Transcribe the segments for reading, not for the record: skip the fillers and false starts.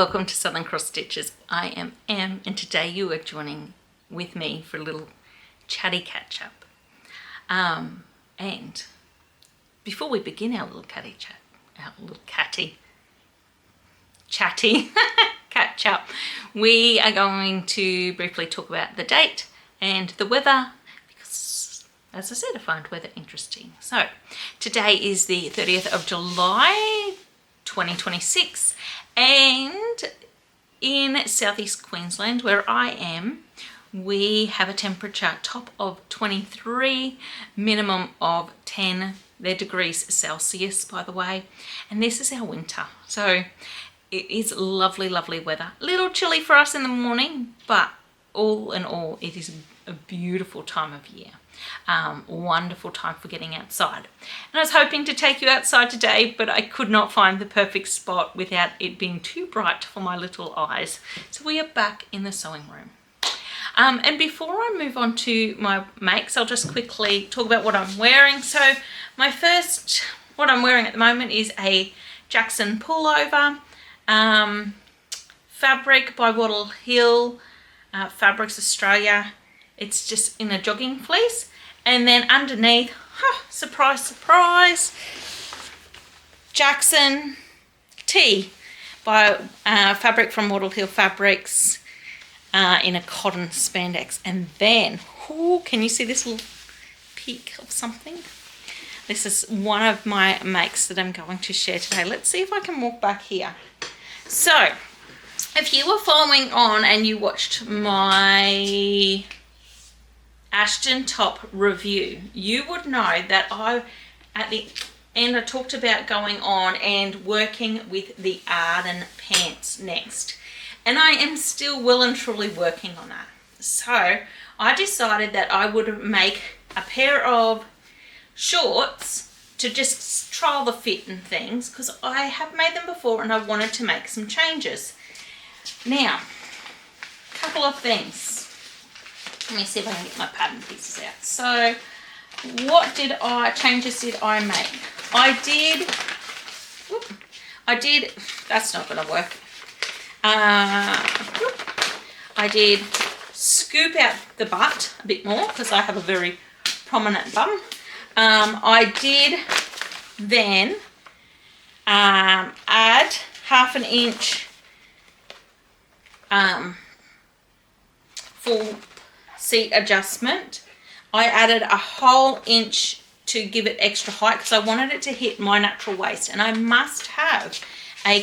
welcome to Southern Cross Stitches. I am Em, and today you are joining with me for a little chatty catch up. And before we begin our little chatty catch up, we are going to briefly talk about the date and the weather, because as I said, I find weather interesting. So today is the 30th of July 2026, and in southeast Queensland where I am, we have a temperature top of 23, minimum of 10. They're degrees Celsius, by the way, and this is our winter. So it is lovely, lovely weather. A little chilly for us in the morning, but all in all, it is a beautiful time of year. Wonderful time for getting outside. And I was hoping to take you outside today, but I could not find the perfect spot without it being too bright for my little eyes. So we are back in the sewing room. And before I move on to my makes, I'll just quickly talk about what I'm wearing. So what I'm wearing at the moment is a Jackson pullover, fabric by Wattle Hill, Fabrics Australia. It's just in a jogging fleece, and then underneath, surprise, surprise, Jackson tee by fabric from Wattle Hill Fabrics in a cotton spandex. And then, can you see this little peek of something? This is one of my makes that I'm going to share today. Let's see if I can walk back here. So, if you were following on and you watched my Ashton top review, you would know that at the end I talked about going on and working with the Arden Pants next, and I am still well and truly working on that. So I decided that I would make a pair of shorts to just trial the fit and things, because I have made them before and I wanted to make some changes. Now, a couple of things. Let me see if I can get my pattern pieces out. So, what changes did I make? That's not going to work. I did scoop out the butt a bit more because I have a very prominent bum. I did then add 1/2 inch full seat adjustment. I added a whole inch to give it extra height because I wanted it to hit my natural waist, and I must have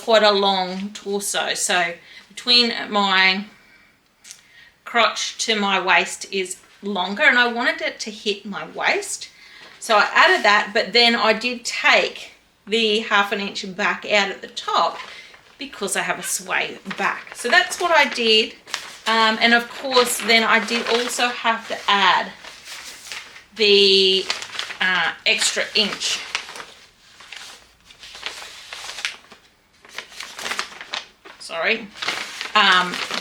quite a long torso. So between my crotch to my waist is longer, and I wanted it to hit my waist. So I added that, but then I did take the 1/2 inch back out at the top because I have a sway back. So that's what I did. And of course, then I did also have to add the extra inch.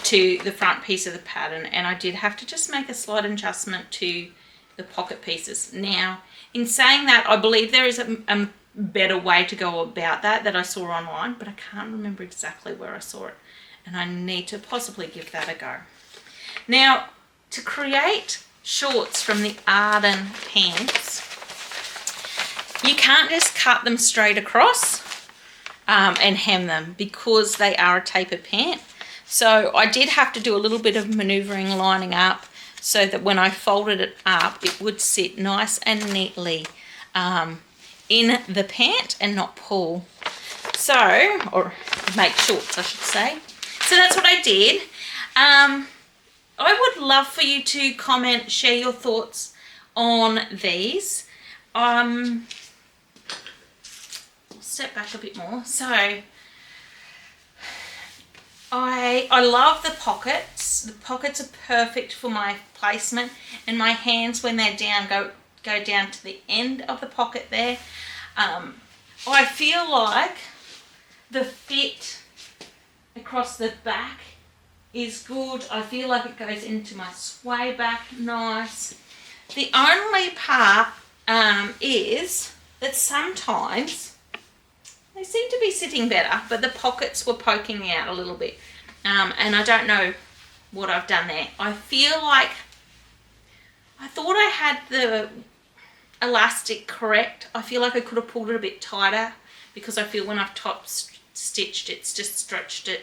To the front piece of the pattern, and I did have to just make a slight adjustment to the pocket pieces. Now, in saying that, I believe there is a better way to go about that I saw online, but I can't remember exactly where I saw it, and I need to possibly give that a go. Now, to create shorts from the Arden Pants, you can't just cut them straight across and hem them, because they are a tapered pant. So I did have to do a little bit of maneuvering, lining up, so that when I folded it up, it would sit nice and neatly in the pant and not pull. So, or make shorts, I should say. So that's what I did. I would love for you to comment, share your thoughts on these. I'll step back a bit more. So I love the pockets. The pockets are perfect for my placement, and my hands, when they're down, go down to the end of the pocket there. I feel like the fit across the back is good. I feel like it goes into my sway back nice. The only part is that sometimes they seem to be sitting better, but the pockets were poking out a little bit. And I don't know what I've done there. I feel like I thought I had the elastic correct. I feel like I could have pulled it a bit tighter, because I feel when I've top stitched it's just stretched it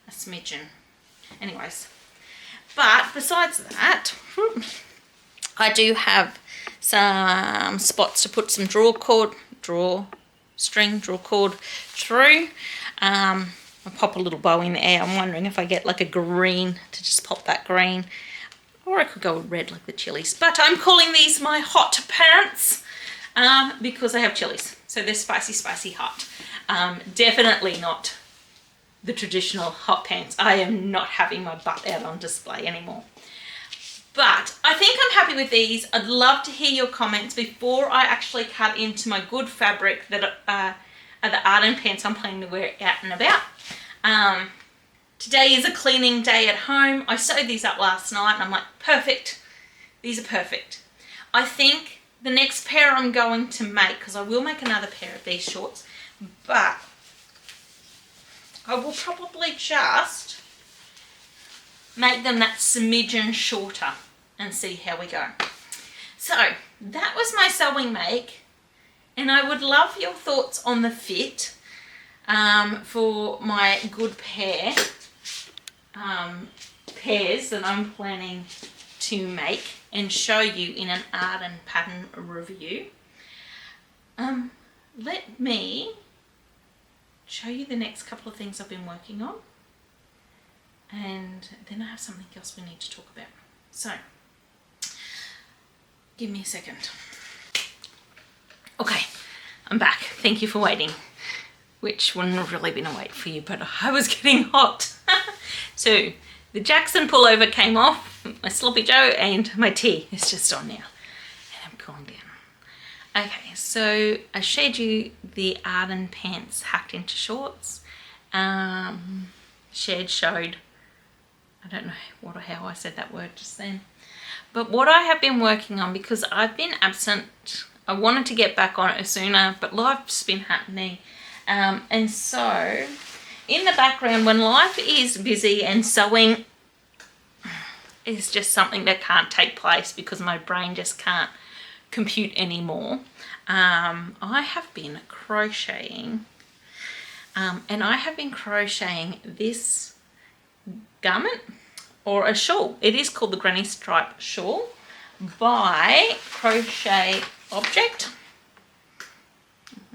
a smidgen. Anyways, but besides that, I do have some spots to put some drawstring cord through. I'll pop a little bow in there. I'm wondering if I get like a green to just pop that green, or I could go with red like the chilies. But I'm calling these my hot pants because I have chilies, so they're spicy hot. Definitely not the traditional hot pants. I am not having my butt out on display anymore. But I think I'm happy with these. I'd love to hear your comments before I actually cut into my good fabric that are the Arden pants I'm planning to wear out and about. Today is a cleaning day at home. I sewed these up last night and I'm like, perfect. These are perfect. I think the next pair I'm going to make, because I will make another pair of these shorts, but I will probably just make them that smidgen shorter and see how we go. So that was my sewing make, and I would love your thoughts on the fit for my good pairs that I'm planning to make and show you in an Arden pattern review. Let me show you the next couple of things I've been working on, and then I have something else we need to talk about. So give me a second. Okay, I'm back. Thank you for waiting, which wouldn't have really been a wait for you, but I was getting hot. So the Jackson pullover came off, my sloppy Joe, and my tea is just on now, and I'm cooling down. Okay, so I showed you the Arden pants hacked into shorts. Showed, I don't know how I said that word just then. But what I have been working on, because I've been absent, I wanted to get back on it sooner, but life's been happening. And so in the background, when life is busy and sewing is just something that can't take place because my brain just can't compute anymore, I have been crocheting, and I have been crocheting this garment, or a shawl. It is called the Granny Stripe Shawl by Crochet Objet.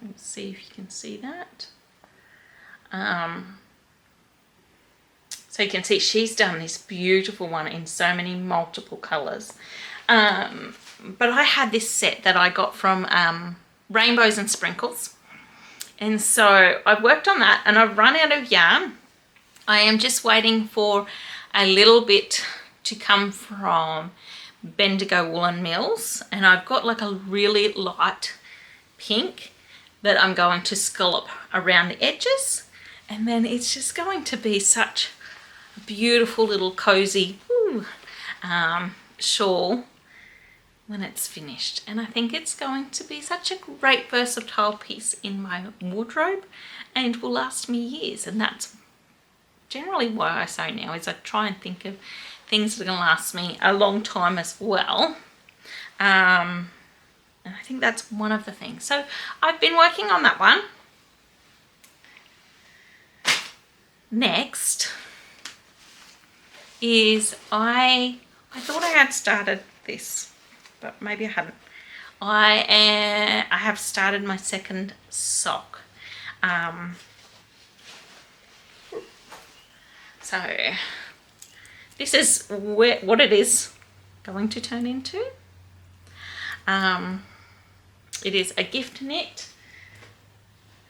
Let's see if you can see that. So you can see she's done this beautiful one in so many multiple colours. But I had this set that I got from Rainbows and Sprinkles. And so I've worked on that and I've run out of yarn. I am just waiting for a little bit to come from Bendigo Woolen Mills. And I've got like a really light pink that I'm going to scallop around the edges. And then it's just going to be such a beautiful little cozy shawl when it's finished. And I think it's going to be such a great versatile piece in my wardrobe and will last me years. And that's generally why I sew now, is I try and think of things that are going to last me a long time as well. And I think that's one of the things. So I've been working on that one. Next is I thought I had started this, but maybe I hadn't. I have started my second sock. So this is what it is going to turn into. It is a gift knit,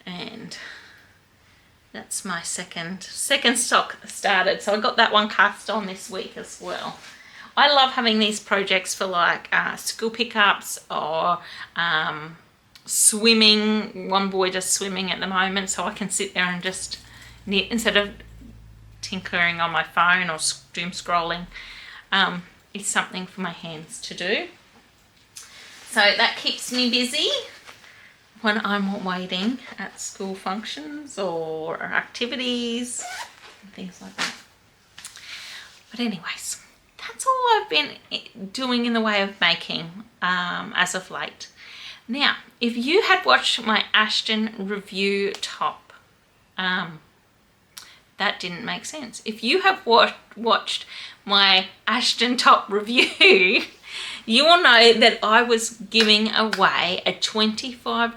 and that's my second sock started. So I got that one cast on this week as well. I love having these projects for like school pickups or swimming. One boy just swimming at the moment, so I can sit there and just knit instead of tinkering on my phone or doom scrolling. It's something for my hands to do. So that keeps me busy. when I'm waiting at school functions or activities and things like that. But anyways, that's all I've been doing in the way of making as of late. Now, if you had watched my Ashton review top, that didn't make sense. If you have watched my Ashton top review, you will know that I was giving away a 25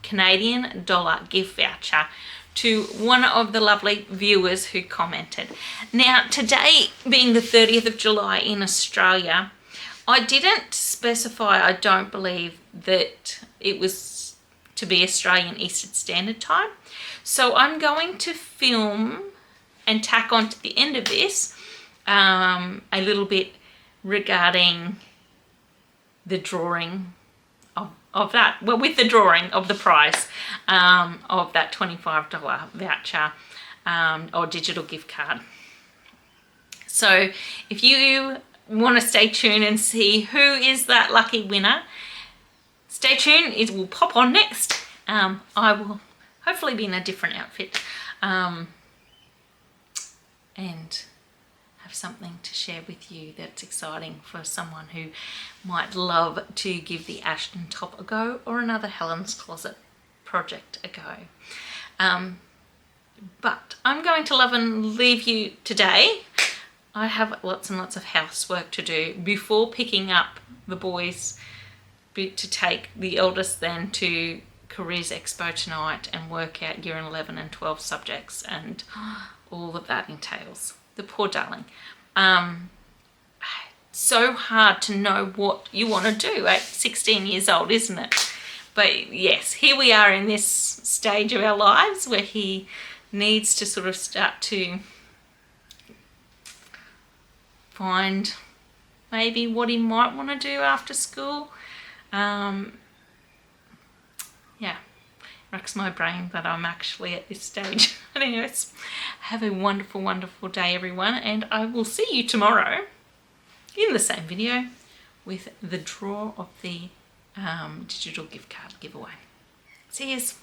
Canadian dollar gift voucher to one of the lovely viewers who commented. Now, today being the 30th of July in Australia, I didn't specify, I don't believe, that it was to be Australian Eastern Standard Time. So I'm going to film and tack on to the end of this a little bit regarding the drawing of that, well, with the drawing of the prize of that $25 voucher or digital gift card. So if you want to stay tuned and see who is that lucky winner, stay tuned. It will pop on next. I will hopefully be in a different outfit and have something to share with you that's exciting for someone who might love to give the Ashton top a go or another Helen's Closet project a go. But I'm going to love and leave you today. I have lots and lots of housework to do before picking up the boys to take the eldest then to Careers Expo tonight and work out year 11 and 12 subjects and all that that entails. The poor darling. So hard to know what you want to do at 16 years old, isn't it? But yes, here we are in this stage of our lives where he needs to sort of start to find maybe what he might want to do after school. Yeah, racks my brain that I'm actually at this stage. But anyways, have a wonderful, wonderful day, everyone, and I will see you tomorrow in the same video with the draw of the digital gift card giveaway. See yous.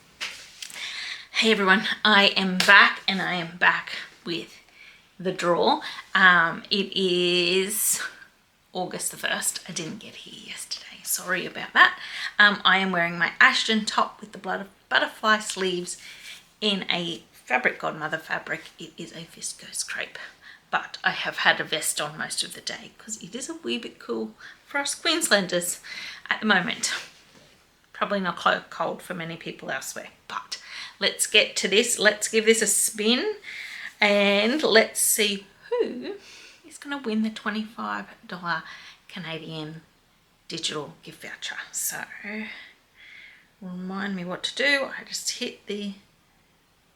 Hey everyone, I am back, and I am back with the draw. It is August the 1st. I didn't get here yesterday. Sorry about that. I am wearing my Ashton top with the butterfly sleeves in a fabric godmother fabric. It is a viscose crepe, but I have had a vest on most of the day because it is a wee bit cool for us Queenslanders at the moment. Probably not cold for many people elsewhere, but let's get to this. Let's give this a spin and let's see who is going to win the $25 Canadian digital gift voucher. So remind me what to do. I just hit the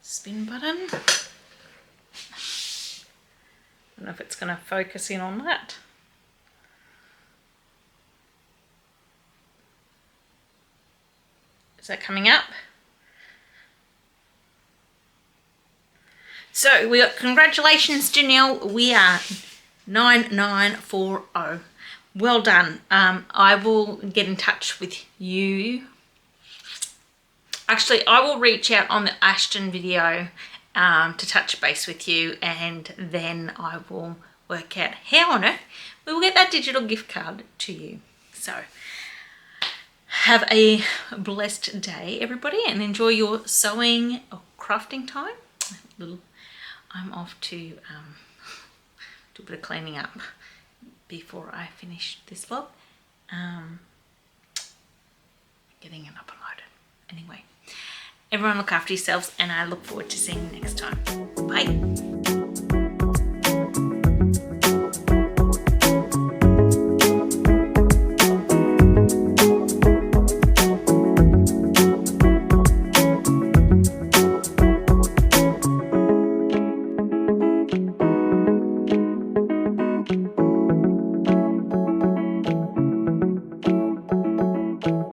spin button. I don't know if it's going to focus in on that. Is that coming up? So we got, congratulations Janelle, we are 9940. Well done. I will get in touch with you. Actually, I will reach out on the Ashton video to touch base with you, and then I will work out how on earth we will get that digital gift card to you. So have a blessed day, everybody, and enjoy your sewing or crafting time. I'm off to do a bit of cleaning up before I finish this vlog. Getting it up and loaded. Anyway, everyone look after yourselves, and I look forward to seeing you next time. Bye.